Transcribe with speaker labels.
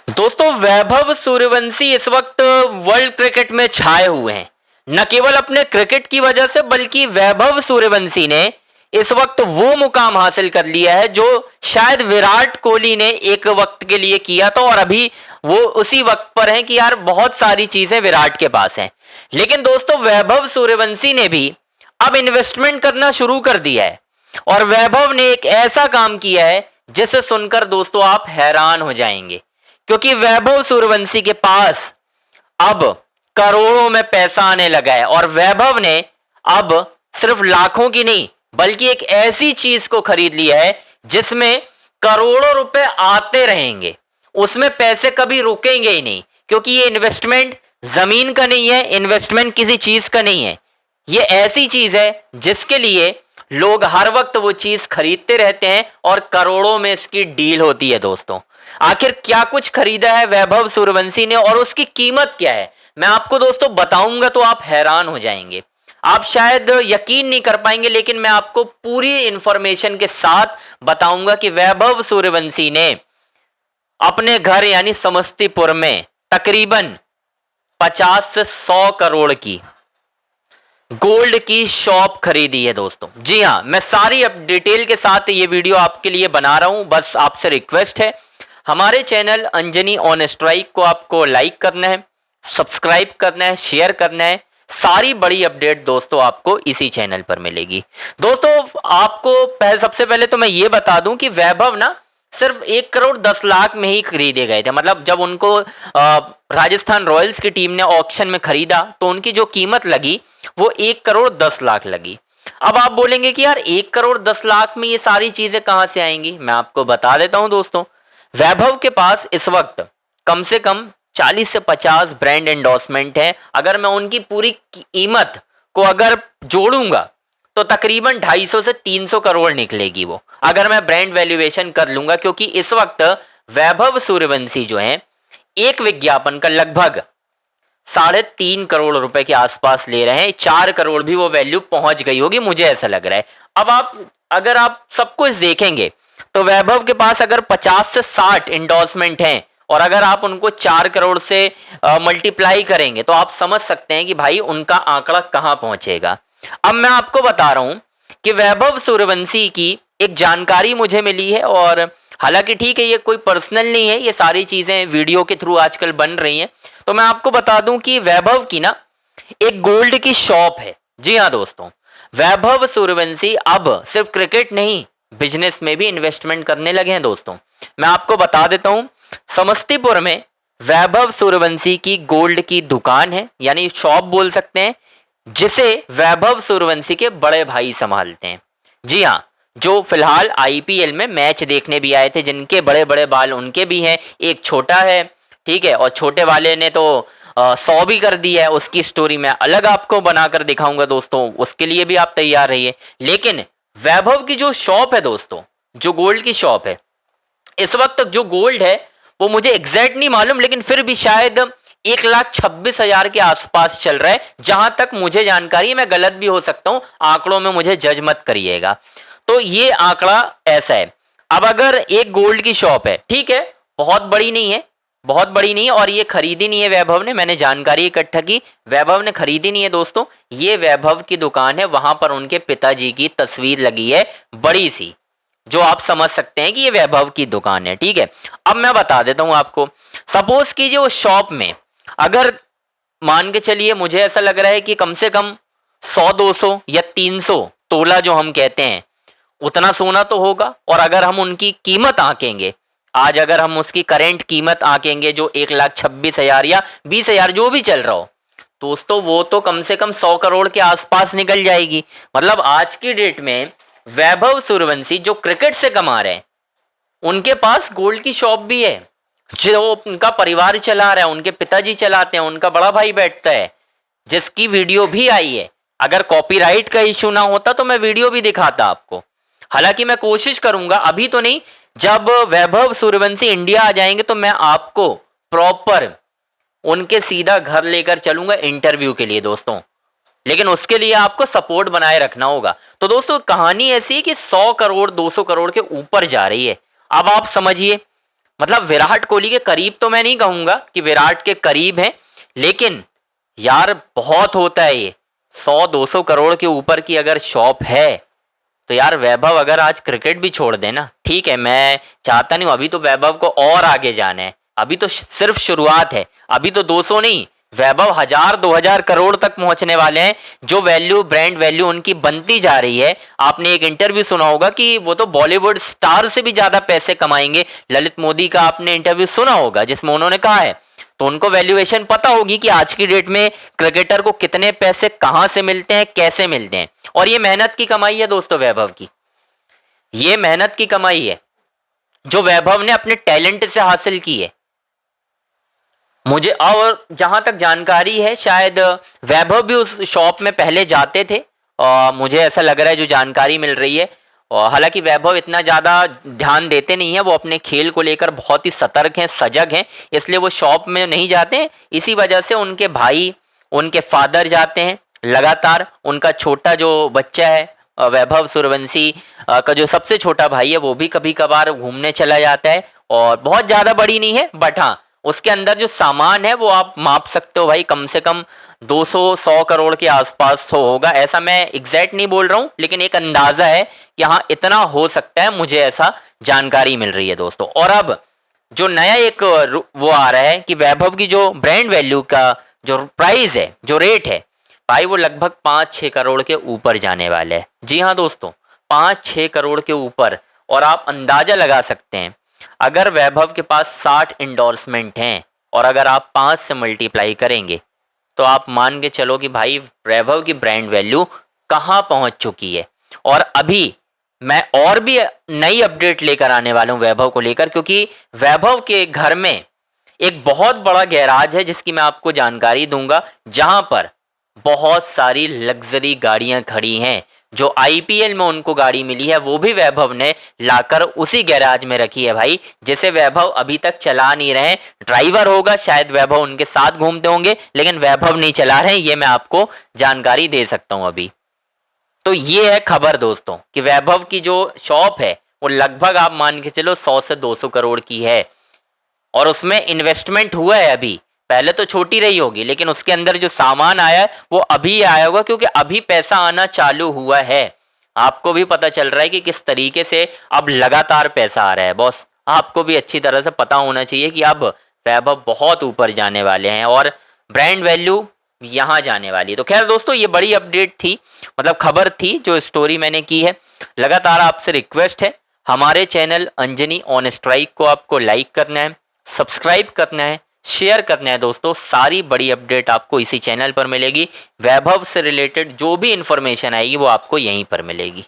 Speaker 1: दोस्तों वैभव सूर्यवंशी इस वक्त वर्ल्ड क्रिकेट में छाए हुए हैं। न केवल अपने क्रिकेट की वजह से बल्कि वैभव सूर्यवंशी ने इस वक्त वो मुकाम हासिल कर लिया है जो शायद विराट कोहली ने एक वक्त के लिए किया था और अभी वो उसी वक्त पर है कि यार बहुत सारी चीजें विराट के पास हैं। लेकिन दोस्तों वैभव सूर्यवंशी ने भी अब इन्वेस्टमेंट करना शुरू कर दिया है और वैभव ने एक ऐसा काम किया है जिसे सुनकर दोस्तों आप हैरान हो जाएंगे, क्योंकि वैभव सूर्यवंशी के पास अब करोड़ों में पैसा आने लगा है और वैभव ने अब सिर्फ लाखों की नहीं बल्कि एक ऐसी चीज को खरीद लिया है जिसमें करोड़ों रुपए आते रहेंगे, उसमें पैसे कभी रुकेंगे ही नहीं, क्योंकि ये इन्वेस्टमेंट जमीन का नहीं है, इन्वेस्टमेंट किसी चीज का नहीं है। ये ऐसी चीज है जिसके लिए लोग हर वक्त वो चीज खरीदते रहते हैं और करोड़ों में इसकी डील होती है। दोस्तों आखिर क्या कुछ खरीदा है वैभव सूर्यवंशी ने और उसकी कीमत क्या है, मैं आपको दोस्तों बताऊंगा तो आप हैरान हो जाएंगे। आप शायद यकीन नहीं कर पाएंगे, लेकिन मैं आपको पूरी इंफॉर्मेशन के साथ बताऊंगा कि वैभव सूर्यवंशी ने अपने घर यानी समस्तीपुर में तकरीबन 50 से 100 करोड़ की गोल्ड की शॉप खरीदी है। दोस्तों जी हाँ, मैं सारी डिटेल के साथ ये वीडियो आपके लिए बना रहा हूं। बस आपसे रिक्वेस्ट है, हमारे चैनल अंजनी ऑन स्ट्राइक को आपको लाइक करना है, सब्सक्राइब करना है, शेयर करना है। सारी बड़ी अपडेट दोस्तों आपको इसी चैनल पर मिलेगी। दोस्तों आपको सबसे पहले तो मैं ये बता दूं कि वैभव ना सिर्फ 1 करोड़ 10 लाख में ही खरीदे गए थे। मतलब जब उनको राजस्थान रॉयल्स की टीम ने ऑक्शन में खरीदा तो उनकी जो कीमत लगी वो 1 करोड़ 10 लाख लगी। अब आप बोलेंगे कि यार 1 करोड़ 10 लाख में ये सारी चीजें कहां से आएंगी, मैं आपको बता देता हूं। दोस्तों वैभव के पास इस वक्त कम से कम 40 से 50 ब्रांड एंडोर्समेंट है। अगर मैं उनकी पूरी कीमत को अगर जोड़ूंगा तो तकरीबन 250 से 300 करोड़ निकलेगी वो, अगर मैं ब्रांड वैल्यूएशन कर लूंगा। क्योंकि इस वक्त वैभव सूर्यवंशी जो है एक विज्ञापन का लगभग 3.5 करोड़ रुपए के आसपास ले रहे हैं। 4 करोड़ भी वो वैल्यू पहुंच गई होगी, मुझे ऐसा लग रहा है। अब अगर आप सब कुछ देखेंगे तो वैभव के पास अगर 50 से 60 इंडोर्समेंट हैं और अगर आप उनको 4 करोड़ से मल्टीप्लाई करेंगे तो आप समझ सकते हैं कि भाई उनका आंकड़ा कहां पहुंचेगा। अब मैं आपको बता रहा हूं कि वैभव सूर्यवंशी की एक जानकारी मुझे मिली है, और हालांकि ठीक है ये कोई पर्सनल नहीं है, ये सारी चीजें वीडियो के थ्रू आजकल बन रही हैं। तो मैं आपको बता दूं कि वैभव की ना एक गोल्ड की शॉप है। जी हाँ दोस्तों, वैभव सूर्यवंशी अब सिर्फ क्रिकेट नहीं बिजनेस में भी इन्वेस्टमेंट करने लगे हैं। दोस्तों मैं आपको बता देता हूं, समस्तीपुर में वैभव सूर्यवंशी की गोल्ड की दुकान है, यानी शॉप बोल सकते हैं, जिसे वैभव सूर्यवंशी के बड़े भाई संभालते हैं। जी हाँ, जो फिलहाल आईपीएल में मैच देखने भी आए थे, जिनके बड़े बड़े बाल उनके भी हैं। एक छोटा है, ठीक है, और छोटे वाले ने तो 100 भी कर दिया है। उसकी स्टोरी मैं अलग आपको बनाकर दिखाऊंगा दोस्तों, उसके लिए भी आप तैयार रहिए। लेकिन वैभव की जो शॉप है दोस्तों, जो गोल्ड की शॉप है, इस वक्त तक जो गोल्ड है वो मुझे एग्जैक्ट नहीं मालूम, लेकिन फिर भी शायद 1,26,000 के आसपास चल रहा है, जहां तक मुझे जानकारी है। मैं गलत भी हो सकता हूं, आंकड़ों में मुझे जज मत करिएगा। तो ये आंकड़ा ऐसा है। अब अगर एक गोल्ड की शॉप है, ठीक है, बहुत बड़ी नहीं है, बहुत बड़ी नहीं है, और ये खरीदी नहीं है वैभव ने, मैंने जानकारी इकट्ठा की, वैभव ने खरीदी नहीं है दोस्तों। ये वैभव की दुकान है, वहां पर उनके पिताजी की तस्वीर लगी है बड़ी सी, जो आप समझ सकते हैं कि ये वैभव की दुकान है। ठीक है, अब मैं बता देता हूं आपको। सपोज कीजिए उस शॉप में अगर मान के चलिए, मुझे ऐसा लग रहा है कि कम से कम 100-200 या 300 तोला जो हम कहते हैं उतना सोना तो होगा। और अगर हम उनकी कीमत आंकेंगे, आज अगर हम उसकी करेंट कीमत आंकेंगे जो 1,26,000 या 20,000 जो भी चल रहा हो दोस्तों, वो तो कम से कम 100 करोड़ के आसपास निकल जाएगी। मतलब आज की डेट में वैभव सूर्यवंशी जो क्रिकेट से कमा रहे हैं, उनके पास गोल्ड की शॉप भी है जो उनका परिवार चला रहा है, उनके पिताजी चलाते हैं, उनका बड़ा भाई बैठता है, जिसकी वीडियो भी आई है। अगर कॉपीराइट का इश्यू ना होता तो मैं वीडियो भी दिखाता आपको। हालांकि मैं कोशिश करूंगा, अभी तो नहीं, जब वैभव सूर्यवंशी इंडिया आ जाएंगे तो मैं आपको प्रॉपर उनके सीधा घर लेकर चलूंगा इंटरव्यू के लिए दोस्तों। लेकिन उसके लिए आपको सपोर्ट बनाए रखना होगा। तो दोस्तों कहानी ऐसी है कि 100 करोड़ 200 करोड़ के ऊपर जा रही है। अब आप समझिए मतलब विराट कोहली के करीब तो मैं नहीं कहूंगा कि विराट के करीब है, लेकिन यार बहुत होता है ये। 100-200 करोड़ के ऊपर की अगर शॉप है तो यार वैभव अगर आज क्रिकेट भी छोड़ दे ना, ठीक है, मैं चाहता नहीं हूं, अभी तो वैभव को और आगे जाना है, अभी तो सिर्फ शुरुआत है, अभी तो 200 नहीं, वैभव 1000-2000 करोड़ तक पहुंचने वाले हैं। जो वैल्यू, ब्रांड वैल्यू उनकी बनती जा रही है। आपने एक इंटरव्यू सुना होगा कि वो तो बॉलीवुड स्टार से भी ज्यादा पैसे कमाएंगे। ललित मोदी का आपने इंटरव्यू सुना होगा जिसमें उन्होंने कहा है, तो उनको वैल्यूएशन पता होगी कि आज की डेट में क्रिकेटर को कितने पैसे कहां से मिलते हैं, कैसे मिलते हैं। और ये मेहनत की कमाई है दोस्तों वैभव की, ये मेहनत की कमाई है जो वैभव ने अपने टैलेंट से हासिल की है। मुझे और जहां तक जानकारी है शायद वैभव भी उस शॉप में पहले जाते थे, और मुझे ऐसा लग रहा है जो जानकारी मिल रही है। और हालांकि वैभव इतना ज़्यादा ध्यान देते नहीं है, वो अपने खेल को लेकर बहुत ही सतर्क हैं, सजग हैं, इसलिए वो शॉप में नहीं जाते। इसी वजह से उनके भाई, उनके फादर जाते हैं लगातार। उनका छोटा जो बच्चा है वैभव सूर्यवंशी का जो सबसे छोटा भाई है, वो भी कभी कभार घूमने चला जाता है। और बहुत ज़्यादा बड़ी नहीं है, बट हाँ उसके अंदर जो सामान है वो आप माप सकते हो भाई, कम से कम 200-100 करोड़ के आसपास तो होगा। ऐसा मैं एग्जैक्ट नहीं बोल रहा हूँ, लेकिन एक अंदाजा है कि हाँ इतना हो सकता है, मुझे ऐसा जानकारी मिल रही है दोस्तों। और अब जो नया एक वो आ रहा है कि वैभव की जो ब्रांड वैल्यू का जो प्राइस है, जो रेट है भाई, वो लगभग 5-6 करोड़ के ऊपर जाने वाले है। जी हाँ दोस्तों, 5-6 करोड़ के ऊपर। और आप अंदाजा लगा सकते हैं, अगर वैभव के पास 60 इंडोर्समेंट हैं और अगर आप 5 से मल्टीप्लाई करेंगे तो आप मान के चलो कि भाई वैभव की ब्रांड वैल्यू कहाँ पहुंच चुकी है। और अभी मैं और भी नई अपडेट लेकर आने वाला हूं वैभव को लेकर, क्योंकि वैभव के घर में एक बहुत बड़ा गैराज है जिसकी मैं आपको जानकारी दूंगा, जहां पर बहुत सारी लग्जरी गाड़ियां खड़ी हैं। जो आईपीएल में उनको गाड़ी मिली है वो भी वैभव ने लाकर उसी गैराज में रखी है भाई, जिसे वैभव अभी तक चला नहीं रहे। ड्राइवर होगा शायद, वैभव उनके साथ घूमते होंगे, लेकिन वैभव नहीं चला रहे, ये मैं आपको जानकारी दे सकता हूं अभी। तो ये है खबर दोस्तों कि वैभव की जो शॉप है वो लगभग आप मान के चलो 100 से 200 करोड़ की है। और उसमें इन्वेस्टमेंट हुआ है अभी, पहले तो छोटी रही होगी, लेकिन उसके अंदर जो सामान आया है वो अभी आया होगा, क्योंकि अभी पैसा आना चालू हुआ है। आपको भी पता चल रहा है कि किस तरीके से अब लगातार पैसा आ रहा है बॉस। आपको भी अच्छी तरह से पता होना चाहिए कि अब वैभव बहुत ऊपर जाने वाले हैं और ब्रांड वैल्यू यहाँ जाने वाली है। तो खैर दोस्तों, ये बड़ी अपडेट थी, मतलब खबर थी जो स्टोरी मैंने की है। लगातार आपसे रिक्वेस्ट है, हमारे चैनल अंजनी ऑन स्ट्राइक को आपको लाइक करना है, सब्सक्राइब करना है, शेयर करना है दोस्तों। सारी बड़ी अपडेट आपको इसी चैनल पर मिलेगी। वैभव से रिलेटेड जो भी इंफॉर्मेशन आएगी वो आपको यहीं पर मिलेगी।